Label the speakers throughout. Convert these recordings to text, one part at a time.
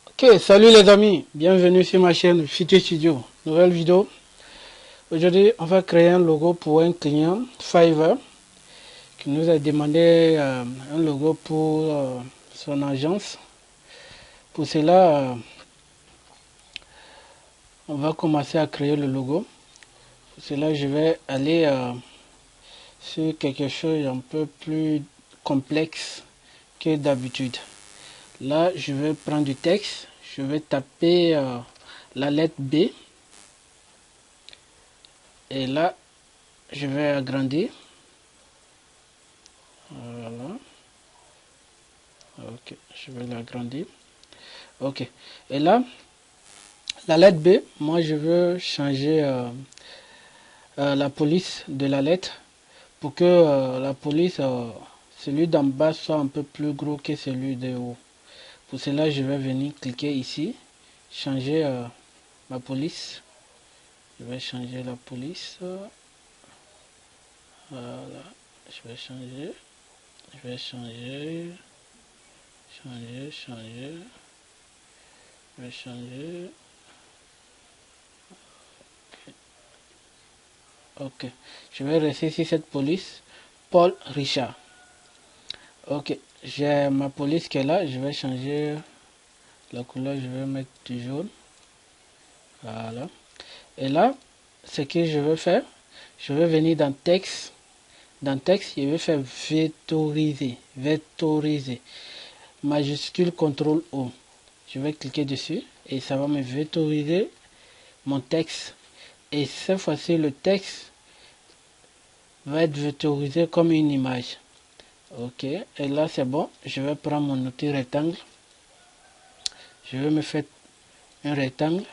Speaker 1: Ok, salut les amis, bienvenue sur ma chaîne Futur Studio. Nouvelle vidéo. Aujourd'hui, on va créer un logo pour un client Fiverr qui nous a demandé un logo pour son agence. Pour cela, on va commencer à créer le logo. Pour cela, je vais aller sur quelque chose un peu plus complexe que d'habitude. Là, je vais prendre du texte. Je vais taper la lettre B. Et là, je vais agrandir. Voilà. Ok, je vais l'agrandir. Ok. Et là, la lettre B, moi je veux changer la police de la lettre pour que la police, celui d'en bas soit un peu plus gros que celui de haut. Pour cela, je vais venir cliquer ici, changer ma police. Je vais changer la police. Voilà. Je vais changer. Je vais changer. Changer. Je vais changer. Ok. Je vais rester sur cette police. Paul Richard. Ok. J'ai ma police qui est là. Je vais changer la couleur. Je vais mettre du jaune. Voilà. Et là, ce que je vais faire, je vais venir dans texte. Dans texte, je vais faire vectoriser. Vectoriser. Majuscule CTRL O. Je vais cliquer dessus et ça va me vectoriser mon texte. Et cette fois-ci, le texte va être vectorisé comme une image. Ok, et là c'est bon. Je vais prendre mon outil rectangle. Je vais me faire un rectangle.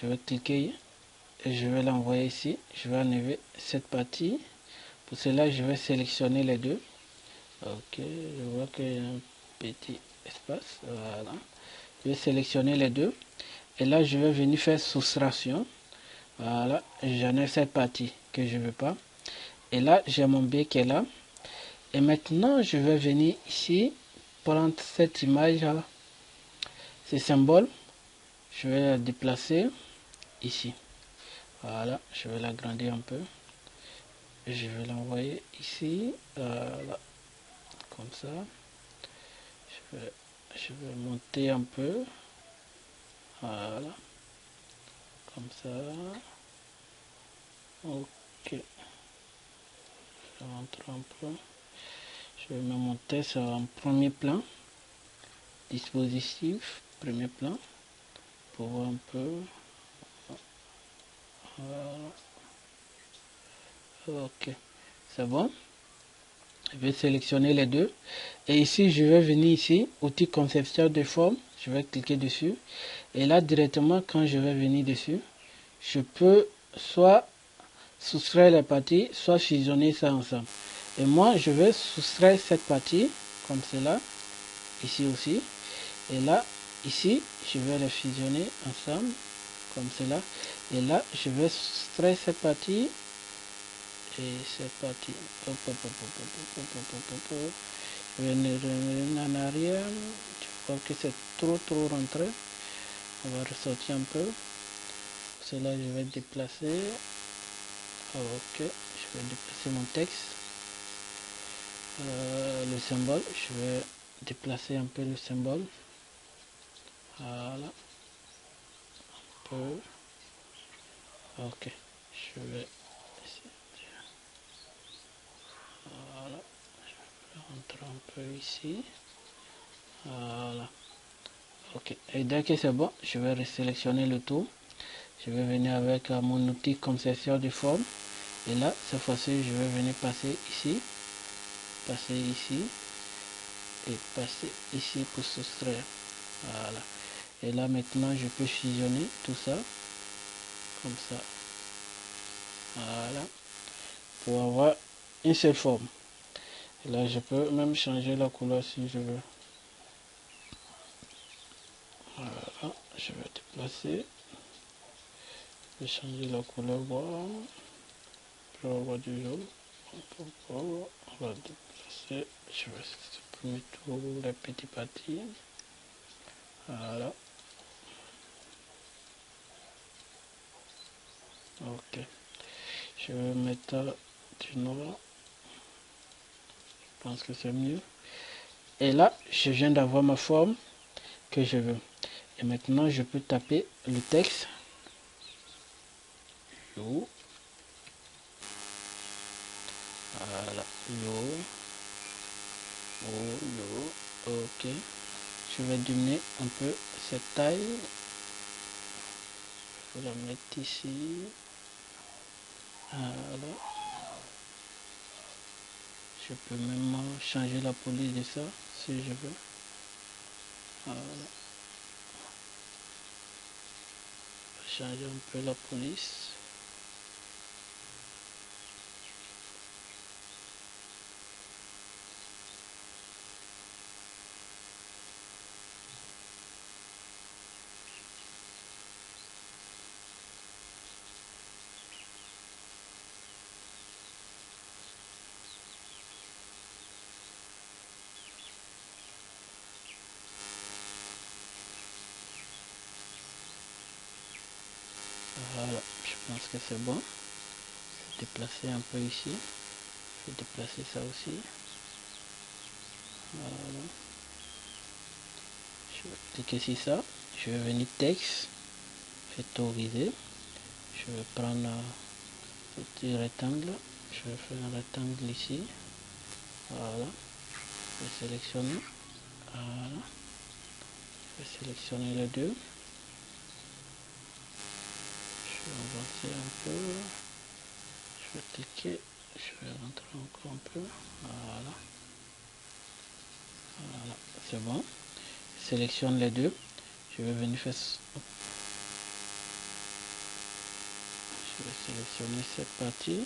Speaker 1: Je vais cliquer et je vais l'envoyer ici. Je vais enlever cette partie. Pour cela, je vais sélectionner les deux. Ok, je vois qu'il y a un petit espace. Voilà. Je vais sélectionner les deux. Et là, je vais venir faire soustraction. Voilà, j'enlève cette partie que je ne veux pas. Et là, j'ai mon B qui est là. Et maintenant, je vais venir ici, prendre cette image là, ce symbole. Je vais la déplacer ici. Voilà, je vais l'agrandir un peu. Je vais l'envoyer ici. Voilà, comme ça. Je vais monter un peu. Voilà, comme ça. Ok, je rentre un peu. Je vais me monter sur un premier plan. Dispositif, premier plan. Pour voir un peu. Voilà. Ok, c'est bon. Je vais sélectionner les deux. Et ici, je vais venir ici, outil concepteur de forme. Je vais cliquer dessus. Et là, directement, quand je vais venir dessus, je peux soit soustraire les parties, soit fusionner ça ensemble. Et moi, je vais soustraire cette partie, comme cela, ici aussi. Et là, ici, je vais les fusionner ensemble, comme cela. Et là, je vais soustraire cette partie. Et c'est parti. Je vais revenir en arrière. Je vois que c'est trop rentré. On va ressortir un peu. Pour cela, je vais déplacer. Ok, je vais déplacer mon texte. Le symbole, je vais déplacer un peu le symbole. Voilà. Un peu. Ok, je vais voilà. Je vais rentrer un peu ici. Voilà. Ok, et dès que c'est bon, je vais resélectionner le tout. Je vais venir avec mon outil conception de forme. Et là, cette fois-ci, je vais venir passer ici et passer ici pour soustraire. Voilà. Et là, maintenant, je peux fusionner tout ça, comme ça. Voilà. Pour avoir une seule forme. Et là, je peux même changer la couleur si je veux. Voilà. Je vais déplacer. Je vais changer la couleur bois. Je vais avoir du jaune. On va déplacer. Je vais supprimer tous les petits parties. Voilà. Ok. Je vais mettre du noir. Je pense que c'est mieux. Et là, je viens d'avoir ma forme que je veux. Et maintenant, je peux taper le texte. Yo. Voilà. Yo. Oh, yo. Ok. Je vais diminuer un peu cette taille. Je vais la mettre ici. Voilà. Je peux même changer la police de ça si je veux. Voilà. Changer un peu la police. Voilà, je pense que c'est bon. Je vais déplacer un peu ici. Je vais déplacer ça aussi. Voilà. Je vais cliquer sur ça. Je vais venir texte, factoriser. Je vais prendre un petit rectangle. Je vais faire un rectangle ici. Voilà. Je vais sélectionner. Voilà. Je vais sélectionner les deux. Je vais avancer un peu. Je vais cliquer. Je vais rentrer encore un peu. Voilà. Voilà. C'est bon. Je sélectionne les deux. Je vais venir faire. Je vais sélectionner cette partie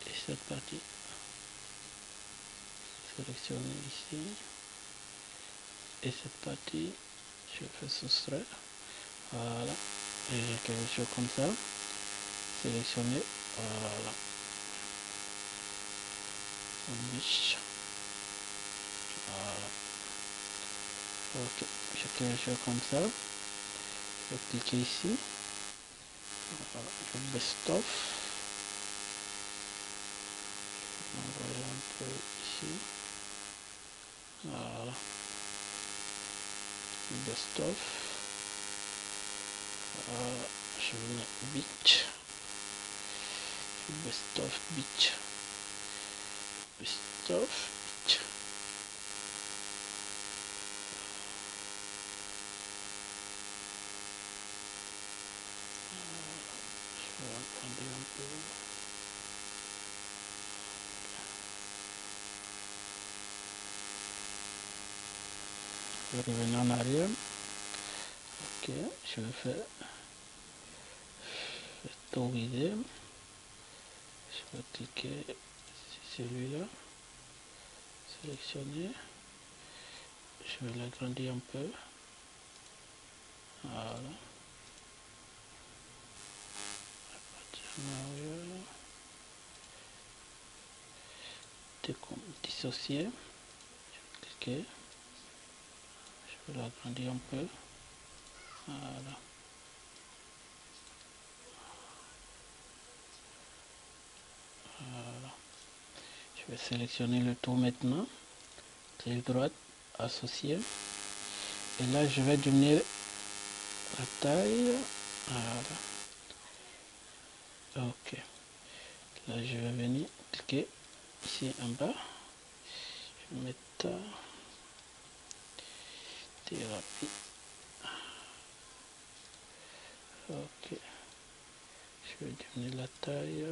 Speaker 1: et cette partie. Sélectionner ici et cette partie. Je vais faire soustraire. Voilà. Et j'ai quelque chose comme ça. Sélectionner. Voilà. Voilà. Ok. J'ai quelque chose comme ça. Je vais cliquer ici. Voilà. Je vais best of. Envoyer un peu ici. Voilà. Best of. Voilà. Je vais mettre beach. Best of beach. Best of beach. Je vais agrandir un peu. Je vais revenir en arrière. Ok, je vais faire factoriser. Je vais cliquer sur celui-là. Sélectionner. Je vais l'agrandir un peu. Voilà. Dissocier. Je vais cliquer. Je vais l'agrandir un peu. Voilà. Voilà. Je vais sélectionner le tout maintenant. Clic droite, associer. Et là, je vais diminuer la taille. Voilà. Ok. Là, je vais venir cliquer ici en bas. Je vais mettre thérapie. Ok. Je vais diminuer la taille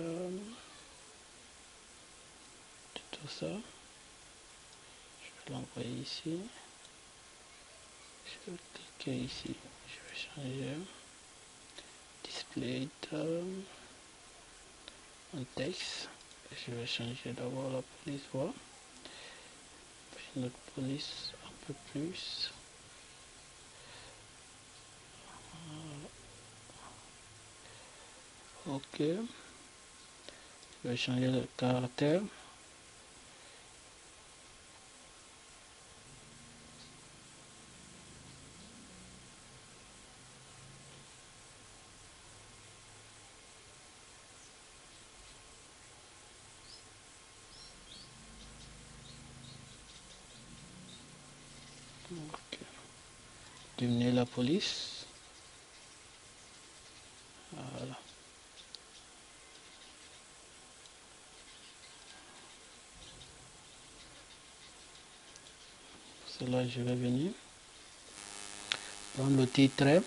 Speaker 1: de tout ça. Je vais l'envoyer ici. Je vais cliquer ici. Je vais changer display en texte. Je vais changer d'abord la police voix. Puis notre police un peu plus. Ok. Je vais changer le caractère. Ok. Diminuer la police. Voilà. Pour cela, je vais venir prendre l'outil trait.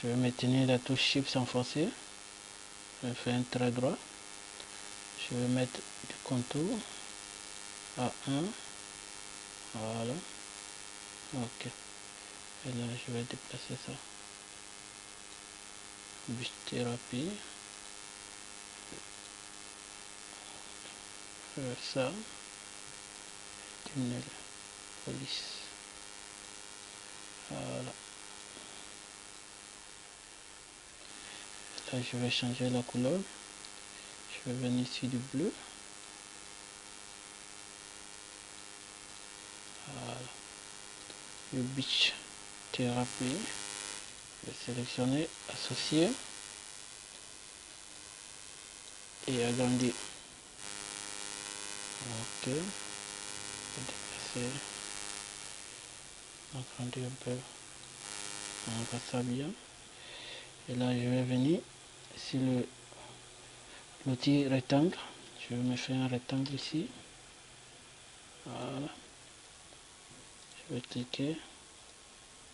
Speaker 1: Je vais maintenir la touche Shift sans forcer. Je vais faire un trait droit. Je vais mettre du contour à 1. Voilà. Ok. Et là, je vais déplacer ça. Bûche thérapie. Je vais faire ça. Tunnel. Police. Voilà. Là, je vais changer la couleur. Je vais venir ici du bleu. Voilà. Le beach thérapie. Je vais sélectionner, associer et agrandir. Ok. Je vais déplacer, agrandir un peu. On voit ça bien. Et là, je vais venir sur l'outil rectangle. Je vais me faire un rectangle ici. Voilà. Je vais cliquer,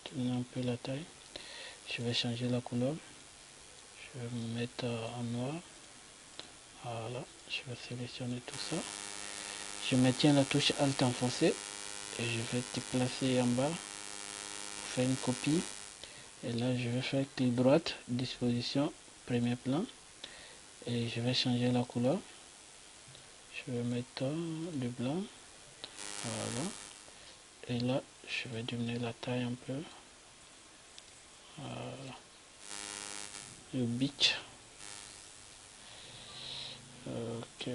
Speaker 1: tourner un peu la taille. Je vais changer la couleur. Je vais me mettre en noir. Voilà. Je vais sélectionner tout ça. Je maintiens la touche Alt enfoncée et je vais déplacer en bas pour faire une copie. Et là, je vais faire clic droite, disposition, premier plan. Et je vais changer la couleur. Je vais mettre du blanc. Voilà. Et là, je vais diminuer la taille un peu. Voilà. Le beach. Ok.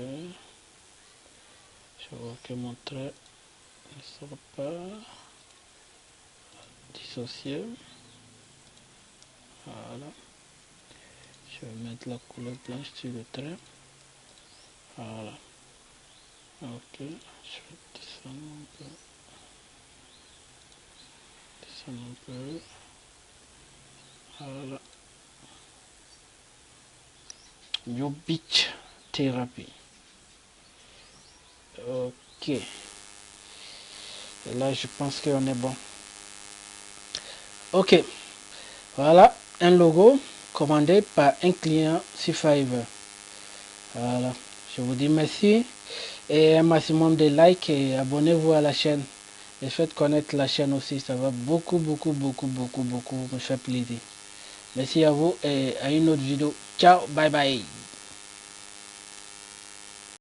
Speaker 1: Je vois que mon trait ne sera pas dissocié. Voilà. Je vais mettre la couleur blanche sur le trait. Voilà. Ok. Je vais descendre un peu. Descendre un peu. Voilà. Your beach thérapie. Ok. Et là, je pense qu'on est bon. Ok. Voilà un logo commandé par un client sur Fiverr. Voilà. Je vous dis merci et un maximum de likes et abonnez-vous à la chaîne. Et faites connaître la chaîne aussi. Ça va beaucoup me faire plaisir. Merci à vous et à une autre vidéo. Ciao, bye bye.